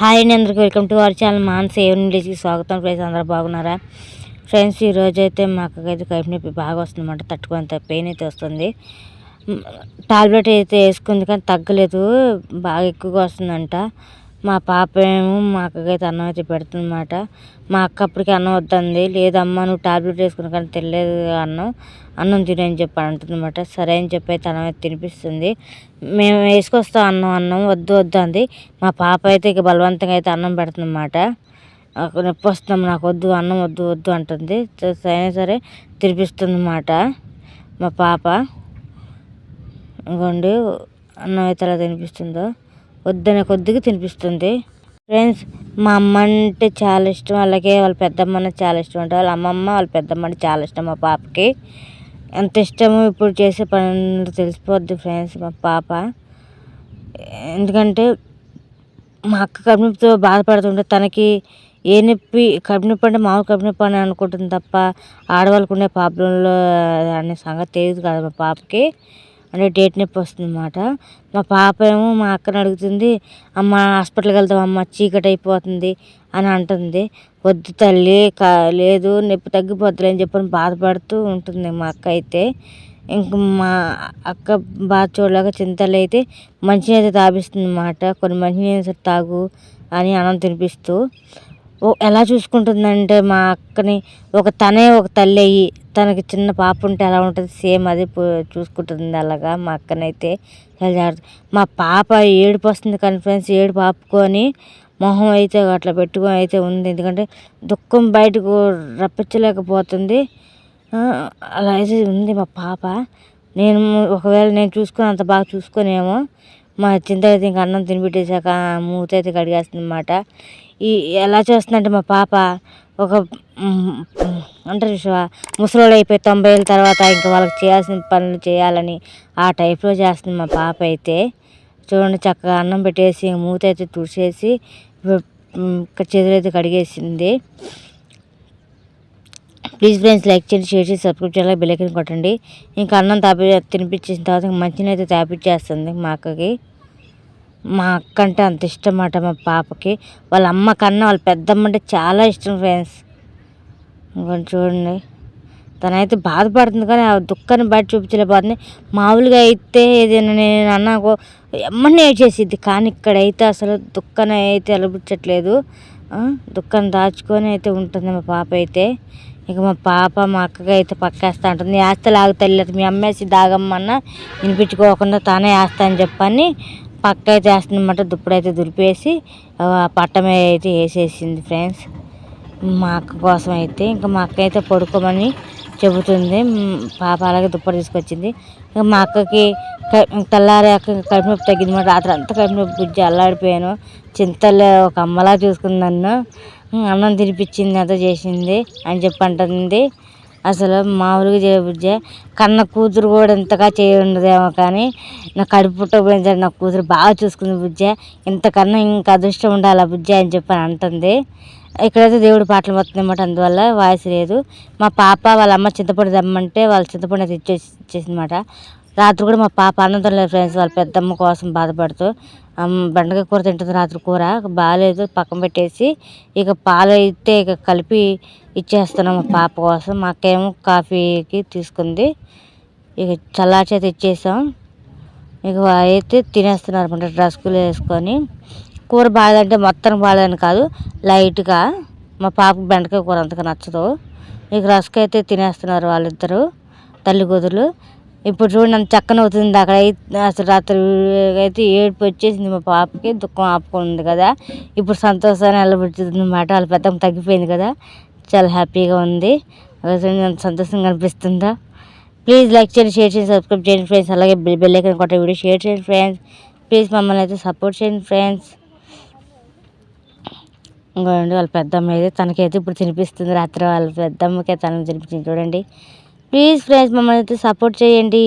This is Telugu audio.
హాయ్ అండి, అందరికీ వెల్కమ్ టు అవర్ ఛానల్ మాన్ సేవన్ విలేజ్కి స్వాగతం. ఫ్రెండ్స్ అందరూ బాగున్నారా? ఫ్రెండ్స్ ఈరోజు అయితే మా అక్కకైతే కడుపు నొప్పి బాగా వస్తుందన్నమాట. తట్టుకునేంత పెయిన్ అయితే వస్తుంది. టాబ్లెట్ అయితే వేసుకుంది కానీ తగ్గలేదు, బాగా ఎక్కువగా వస్తుందంట. మా పాప ఏమో మా అక్కకైతే అన్నం అయితే పెడుతుందన్నమాట. మా అక్క అప్పటికి అన్నం వద్దంది. లేదమ్మా నువ్వు టాబ్లెట్ వేసుకున్నా కానీ తెలియదు అన్నం తిని అని చెప్పి అంటుందన్నమాట. సరే అని చెప్పి అయితే అన్నం అయితే తినిపిస్తుంది. మేము వేసుకొస్తాం అన్నం వద్దు అంది. మా పాప అయితే ఇక బలవంతంగా అయితే అన్నం పెడుతుందన్నమాట. నొప్పి వస్తాం, నాకు వద్దు అన్నం వద్దు అంటుంది. అయినా సరే తినిపిస్తుంది అన్నమాట మా పాప. ఇంకోండి అన్నం అయితే అలా తినిపిస్తుందో, వద్దనే కొద్దిగా తినిపిస్తుంది. ఫ్రెండ్స్ మా అమ్మ అంటే చాలా ఇష్టం, అలాగే వాళ్ళ పెద్దమ్మ అంటే చాలా ఇష్టం అంటే వాళ్ళ అమ్మమ్మ వాళ్ళ పెద్దమ్మ అంటే చాలా ఇష్టం మా పాపకి. ఎంత ఇష్టమో ఇప్పుడు చేసే పనులు తెలిసిపోద్ది ఫ్రెండ్స్ మా పాప. ఎందుకంటే మా అక్క కడుపు నొప్పితో బాధపడుతుంటే తనకి ఏ నొప్పి కడుపు నొప్పి అంటే మామూలు కడుపు నొప్పి అని అనుకుంటుంది తప్ప ఆడవాళ్ళకు ఉండే ప్రాబ్లంలో అనే సంగతి తెలియదు కదా మా పాపకి. అంటే డేట్ నొప్పి వస్తుంది అన్నమాట. మా పాప ఏమో మా అక్కని అడుగుతుంది, అమ్మ హాస్పిటల్కి వెళ్తాం అమ్మ చీకటి అయిపోతుంది అని అంటుంది. వద్దు తల్లి లేదు నొప్పి తగ్గిపోతుంది అని చెప్పని బాధపడుతూ ఉంటుంది మా అక్క అయితే. ఇంక మా అక్క బాధ చూడలేక చింతలు అయితే మంచినీళ్ళు అయితే తాపిస్తుంది అన్నమాట. కొన్ని మంచినీళ్ళు సరే తాగు అని అన్నం తినిపిస్తూ ఎలా చూసుకుంటుందంటే మా అక్కని తనే ఒక తల్లి అయ్యి తనకి చిన్న పాప ఉంటే ఎలా ఉంటుంది సేమ్ అది చూసుకుంటుంది అలాగా మా అక్కనైతే. మా పాప ఏడుపు వస్తుంది కానీ ఫ్రెండ్స్ ఏడుపు ఆపుకొని మొహం అయితే అట్లా పెట్టుకొని అయితే ఉంది. ఎందుకంటే దుఃఖం బయటకు రప్పించలేకపోతుంది. అలా అయితే ఉంది మా పాప. ఒకవేళ నేను చూసుకొని అంత బాగా చూసుకొనేమో మా చింత అయితే ఇంకా అన్నం తినిపెట్టేశాక మూత అయితే కడిగేస్తుంది అన్నమాట. ఎలా చేస్తుందంటే మా పాప అంటారు ముసలోళ్ళు అయిపోయి 90 ఏళ్ళ తర్వాత ఇంకా వాళ్ళకి చేయాల్సిన పనులు చేయాలని ఆ టైప్లో చేస్తుంది మా పాప అయితే. చూడండి చక్కగా అన్నం పెట్టేసి మూత అయితే తుడిచేసి చేతులు అయితే కడిగేసింది. ప్లీజ్ ఫ్రెండ్స్ లైక్ చేయండి, షేర్ చేసి సబ్స్క్రైబ్ చేయాలి, బెల్ ఐకాన్ కొట్టండి. ఇంకా అన్నం తినిపించిన తర్వాత మంచిగా అయితే తాపిచ్చేస్తుంది మా అక్కకి. మా అక్క అంటే అంత ఇష్టం అన్నమాట మా పాపకి. వాళ్ళ అమ్మ కన్నా వాళ్ళ పెద్దమ్మ అంటే చాలా ఇష్టం ఫ్రెండ్స్. ఇంకొంచెం చూడండి తనైతే బాధపడుతుంది కానీ ఆ దుఃఖాన్ని బయట చూపించలేకపోతుంది. మామూలుగా అయితే ఏదైనా నేను అన్నాకో ఎమ్మని ఏడ్చేసిద్ది, కానీ ఇక్కడైతే అసలు దుఃఖాన్ని అయితే అలబుచ్చట్లేదు. దుఃఖాన్ని దాచుకొని అయితే ఉంటుంది మా పాప అయితే. ఇక మా పాప మా అక్కగా అయితే పక్కేస్తా ఉంటుంది. వేస్తే లాగు తల్లి మీ అమ్మేసి దాగమ్మన్నా వినిపించుకోకుండా తానే వేస్తా అని చెప్పని పక్క అయితే వేస్తుందన్నమాట. దుప్పుడైతే దులిపేసి పట్టమే అయితే వేసేసింది ఫ్రెండ్స్ మా అక్క కోసం అయితే. ఇంకా మా అక్క అయితే పడుకోమని చెబుతుంది. పాప అలాగే దుప్పటి తీసుకొచ్చింది. ఇంకా మా అక్కకి తెల్లారి అక్క కడుపు నొప్పి తగ్గింది మాట. రాత్రి అంతా కడుపు నొప్పి బుజ్జి అల్లాడిపోయాను. చింతలు ఒక అమ్మలా చూసుకుంది నన్ను. అన్నం తినిపించింది అంతా చేసింది అని చెప్పి అంటుంది. అసలు మామూలుగా చేయబుజ్జే కన్న కూతురు కూడా ఇంతగా చేయఉండదేమో, కానీ నా కడుపు పుట్టకపోయిన నా కూతురు బాగా చూసుకుంది బుజ్జే, ఇంతకన్నా ఇంకా అదృష్టం ఉండాలి బుజ్జే అని చెప్పి అంటుంది. ఇక్కడైతే దేవుడి పాటలు వస్తుంది అన్నమాట, అందువల్ల వాయిస్ లేదు. మా పాప వాళ్ళ అమ్మ చింతపండు తెమ్మంటే వాళ్ళ చింతపండు అయితే ఇచ్చేసిందన్నమాట. రాత్రి కూడా మా పాప అన్నం తినలేదు ఫ్రెండ్స్, వాళ్ళ పెద్దమ్మ కోసం బాధపడుతూ. బెండకాయ కూర తింటుంది రాత్రి, కూర బాగాలేదు పక్కన పెట్టేసి ఇక పాలు అయితే ఇక కలిపి ఇచ్చేస్తున్నాం మా పాప కోసం. మా అక్క ఏమో కాఫీకి తీసుకుంది. ఇక చల్లార్చి అయితే ఇచ్చేసాం. ఇక అయితే తినేస్తున్నారు అనమాట రస్కులు వేసుకొని. కూర బాగాలంటే మొత్తం బాగాలని కాదు, లైట్గా. మా పాపకు బెండకాయ కూర అంతగా నచ్చదు. ఇక రస్క్ అయితే తినేస్తున్నారు వాళ్ళిద్దరు తల్లి కూతురు. ఇప్పుడు చూడండి నన్ను చక్కన అవుతుంది. అక్కడ అసలు రాత్రి అయితే ఏడుపు వచ్చేసింది మా పాపకి, దుఃఖం ఆపుకుంది కదా. ఇప్పుడు సంతోషాన్ని వెళ్ళబుచ్చుతుంది అన్నమాట. వాళ్ళ పెద్దమ్మ తగ్గిపోయింది కదా, చాలా హ్యాపీగా ఉంది. ఎంత సంతోషంగా అనిపిస్తుందా. ప్లీజ్ లైక్ చేయండి, షేర్ చేయండి, సబ్స్క్రైబ్ చేయండి ఫ్రెండ్స్. అలాగే బెల్ ఐకాన్ కొట్టే వీడియో షేర్ చేయండి ఫ్రెండ్స్. ప్లీజ్ మమ్మల్ని అయితే సపోర్ట్ చేయండి ఫ్రెండ్స్. ఇంకోండి వాళ్ళ పెద్దమ్మ అయితే తనకైతే ఇప్పుడు తినిపిస్తుంది. రాత్రి వాళ్ళ పెద్దమ్మకి తనకి తినిపించింది చూడండి. ప్లీజ్ ఫ్రెండ్స్ మమ్మల్ని అయితే సపోర్ట్ చేయండి.